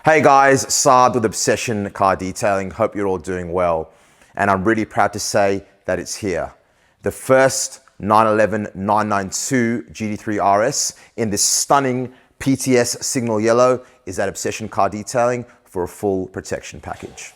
Hey guys, Saad with Obsession Car Detailing. Hope you're all doing well. And I'm really proud to say that it's here. The first 911 992 GT3 RS in this stunning PTS signal yellow is at Obsession Car Detailing for a full protection package.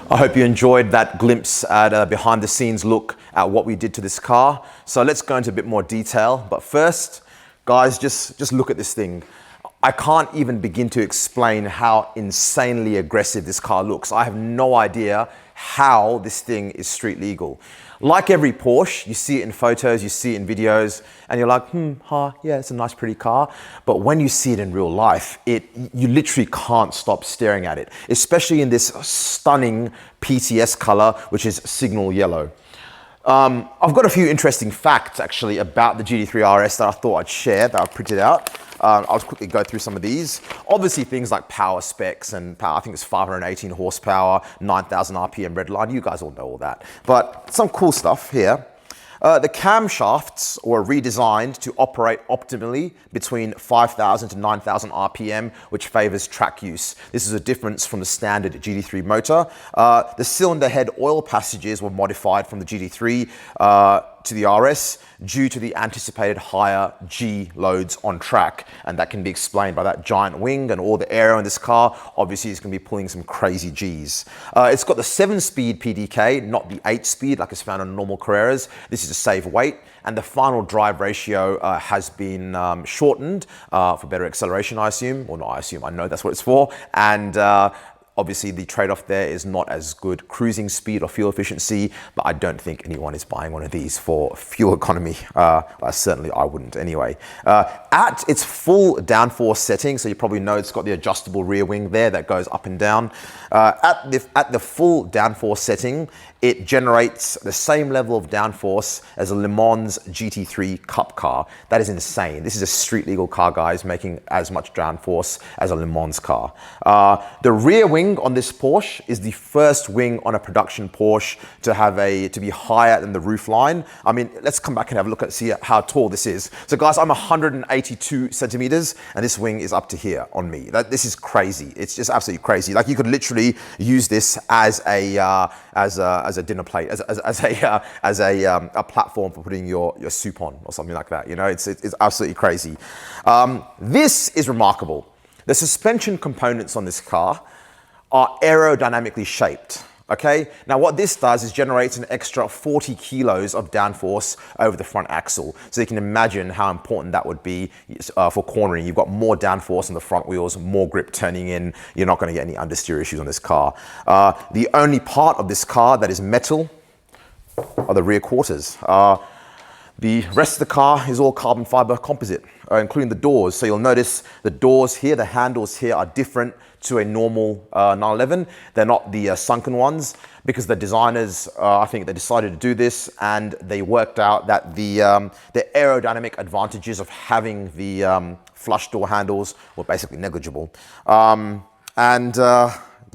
I hope you enjoyed that glimpse at a behind the scenes look at what we did to this car. So let's go into a bit more detail. But first, guys, just look at this thing. I can't even begin to explain how insanely aggressive this car looks. I have no idea how this thing is street legal. Like every Porsche, you see it in photos, you see it in videos, and you're like, yeah, it's a nice, pretty car. But when you see it in real life, you literally can't stop staring at it, especially in this stunning PTS color, which is signal yellow. I've got a few interesting facts actually about the GT3 RS that I thought I'd share, that I've printed out. I'll quickly go through some of these. Obviously things like power specs and power, I think it's 518 horsepower, 9,000 RPM redline, you guys all know all that. But some cool stuff here. The camshafts were redesigned to operate optimally between 5,000 to 9,000 RPM, which favors track use. This is a difference from the standard GT3 motor. The cylinder head oil passages were modified from the GT3 to the RS due to the anticipated higher G loads on track, and that can be explained by that giant wing and all the aero in this car. Obviously it's going to be pulling some crazy Gs. It's got the 7-speed PDK, not the 8-speed like is found on normal Carreras. This is to save weight, and the final drive ratio has been shortened for better acceleration, I assume, or not I assume, I know that's what it's for, and obviously the trade-off there is not as good cruising speed or fuel efficiency, but I don't think anyone is buying one of these for fuel economy. Certainly I wouldn't anyway. At its full downforce setting, so you probably know it's got the adjustable rear wing there that goes up and down. At the full downforce setting, it generates the same level of downforce as a Le Mans GT3 Cup car. That is insane. This is a street legal car, guys, making as much downforce as a Le Mans car. The rear wing on this Porsche is the first wing on a production Porsche to be higher than the roof line. I mean, let's come back and have a look at see how tall this is. So guys, I'm 182 centimeters and this wing is up to here on me. This is crazy. It's just absolutely crazy. Like you could literally use this as a dinner plate, as a platform for putting your soup on or something like that. You know, it's absolutely crazy. This is remarkable. The suspension components on this car are aerodynamically shaped. Okay, now what this does is generates an extra 40 kilos of downforce over the front axle. So you can imagine how important that would be for cornering. You've got more downforce on the front wheels, more grip turning in. You're not going to get any understeer issues on this car. The only part of this car that is metal are the rear quarters. The rest of the car is all carbon fiber composite, including the doors. So you'll notice the doors here, the handles here are different to a normal 911. They're not the sunken ones because the designers, I think they decided to do this and they worked out that the aerodynamic advantages of having the flush door handles were basically negligible.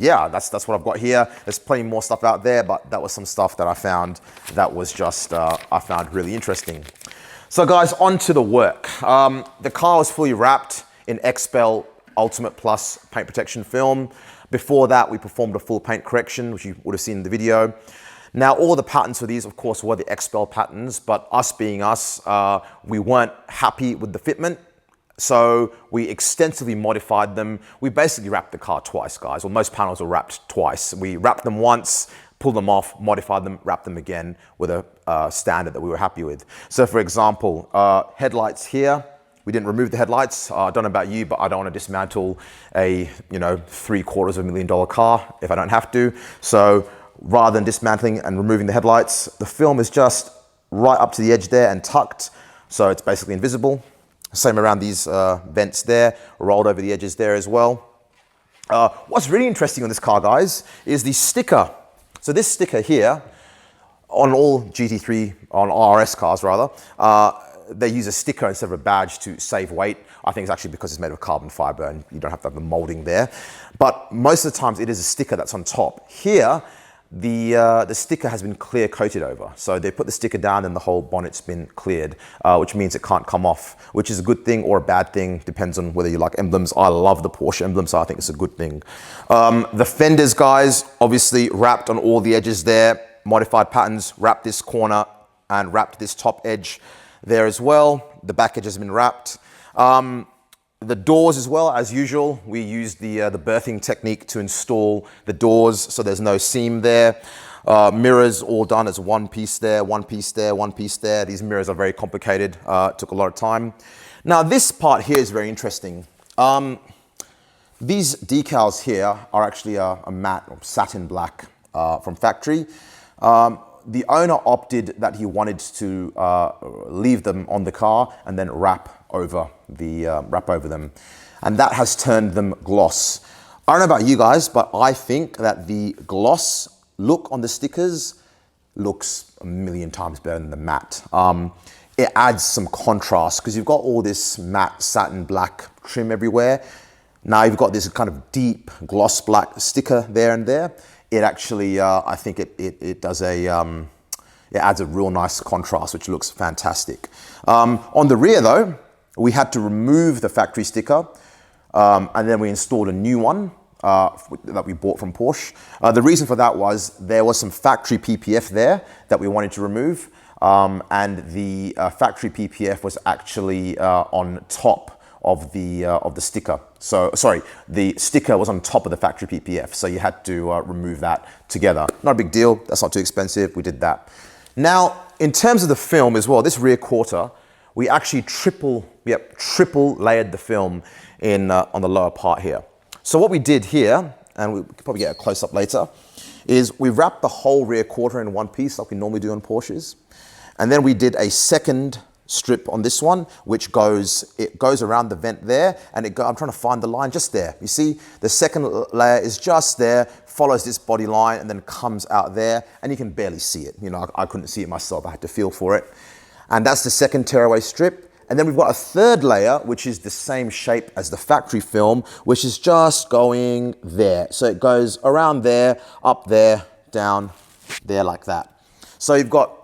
Yeah, that's what I've got here. There's plenty more stuff out there, but that was some stuff that I found that was just, I found really interesting. So guys, on to the work. The car was fully wrapped in Xpel Ultimate Plus paint protection film. Before that, we performed a full paint correction, which you would have seen in the video. Now, all the patterns for these, of course, were the Xpel patterns, but us being us, we weren't happy with the fitment. So we extensively modified them. We basically wrapped the car twice, guys. Well, most panels are wrapped twice. We wrapped them once, pulled them off, modified them, wrapped them again with a standard that we were happy with. So for example, headlights here, we didn't remove the headlights. I don't know about you, but I don't want to dismantle a, $750,000 car if I don't have to. So rather than dismantling and removing the headlights, the film is just right up to the edge there and tucked. So it's basically invisible. Same around these vents there, rolled over the edges there as well. What's really interesting on this car, guys, is the sticker. So this sticker here, on all GT3, on RS cars rather, they use a sticker instead of a badge to save weight. I think it's actually because it's made of carbon fiber and you don't have to have the molding there. But most of the times it is a sticker that's on top. Here, the sticker has been clear coated over. So they put the sticker down and the whole bonnet's been cleared, which means it can't come off, which is a good thing or a bad thing, depends on whether you like emblems. I love the Porsche emblem, so I think it's a good thing. The fenders, guys, obviously wrapped on all the edges there, modified patterns, wrapped this corner and wrapped this top edge there as well. The back edge has been wrapped. The doors as well, as usual, we used the berthing technique to install the doors so there's no seam there. Mirrors all done as one piece there, one piece there, one piece there. These mirrors are very complicated, took a lot of time. Now this part here is very interesting. These decals here are actually a matte or satin black from factory. The owner opted that he wanted to leave them on the car and then wrap over them, and that has turned them gloss. I don't know about you guys, but I think that the gloss look on the stickers looks a million times better than the matte. It adds some contrast because you've got all this matte satin black trim everywhere. Now you've got this kind of deep gloss black sticker there and there. It actually, I think it does it adds a real nice contrast, which looks fantastic. On the rear though, we had to remove the factory sticker and then we installed a new one that we bought from Porsche. The reason for that was there was some factory PPF there that we wanted to remove, and the factory PPF was actually on top of the sticker. So, sorry, the sticker was on top of the factory PPF, so you had to remove that together. Not a big deal, that's not too expensive, we did that. Now, in terms of the film as well, this rear quarter, we actually triple layered the film in on the lower part here. So what we did here, and we could probably get a close up later, is we wrapped the whole rear quarter in one piece like we normally do on Porsches. And then we did a second strip on this one, which goes around the vent there, and I'm trying to find the line just there. You see, the second layer is just there, follows this body line, and then comes out there, and you can barely see it. I couldn't see it myself, I had to feel for it. And that's the second tearaway strip. And then we've got a third layer, which is the same shape as the factory film, which is just going there. So it goes around there, up there, down there like that. So you've got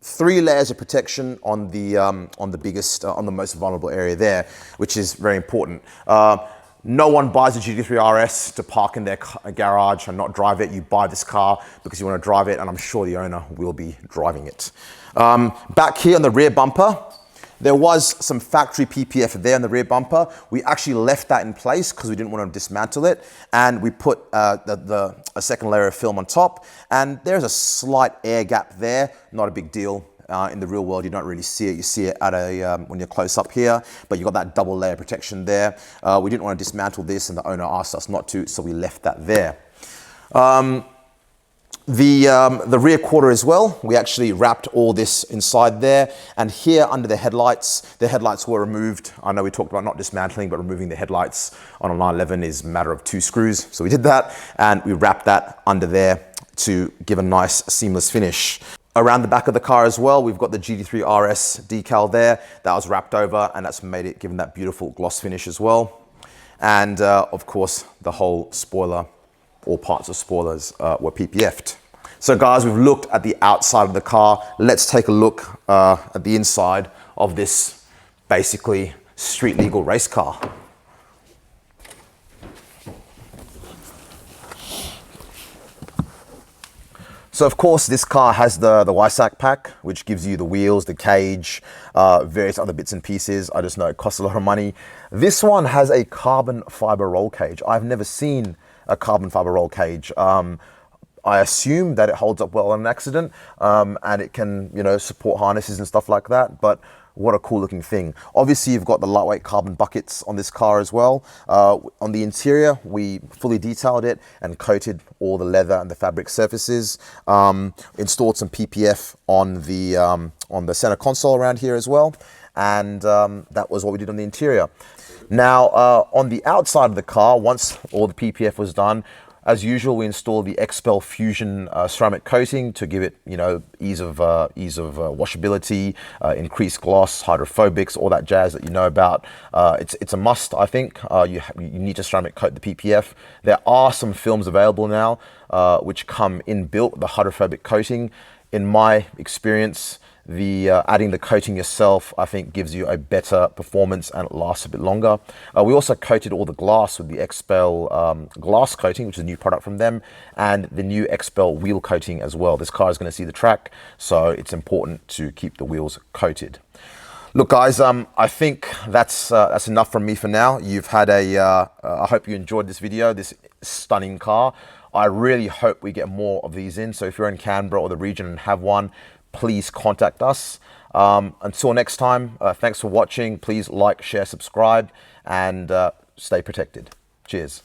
3 layers of protection on the biggest, on the most vulnerable area there, which is very important. No one buys a GT3 RS to park in their garage and not drive it. You buy this car because you want to drive it, and I'm sure the owner will be driving it. Back here on the rear bumper, There was some factory PPF there in the rear bumper. We actually left that in place because we didn't want to dismantle it. And we put a second layer of film on top. And there's a slight air gap there, not a big deal. In the real world, you don't really see it. You see it at when you're close up here, but you've got that double layer protection there. We didn't want to dismantle this, and the owner asked us not to, so we left that there. The rear quarter as well, we actually wrapped all this inside there, and here under the headlights were removed. I know we talked about not dismantling, but removing the headlights on a 911 is a matter of 2 screws. So we did that, and we wrapped that under there to give a nice seamless finish. Around the back of the car as well, we've got the GT3 RS decal there. That was wrapped over, and that's made it, given that beautiful gloss finish as well. And of course, the whole spoiler, all parts of spoilers were PPF'd. So guys, we've looked at the outside of the car. Let's take a look at the inside of this basically street legal race car. So of course, this car has the WISAC pack, which gives you the wheels, the cage, various other bits and pieces. I just know it costs a lot of money. This one has a carbon fiber roll cage. I've never seen a carbon fiber roll cage. I assume that it holds up well in an accident, and it can, you know, support harnesses and stuff like that. But what a cool looking thing. Obviously, you've got the lightweight carbon buckets on this car as well. On the interior, we fully detailed it and coated all the leather and the fabric surfaces. Installed some PPF on the center console around here as well. And that was what we did on the interior. Now, on the outside of the car, once all the PPF was done, as usual, we installed the Xpel Fusion ceramic coating to give it, you know, ease of washability, increased gloss, hydrophobics, all that jazz that you know about. It's a must, I think. You need to ceramic coat the PPF. There are some films available now which come inbuilt with the hydrophobic coating. In my experience, adding the coating yourself, I think, gives you a better performance and it lasts a bit longer. We also coated all the glass with the Xpel glass coating, which is a new product from them, and the new Xpel wheel coating as well. This car is going to see the track, so it's important to keep the wheels coated. Look, guys, I think that's enough from me for now. You've had I hope you enjoyed this video, this stunning car. I really hope we get more of these in. So if you're in Canberra or the region and have one, please contact us. Until next time, thanks for watching. Please like, share, subscribe, and stay protected. Cheers.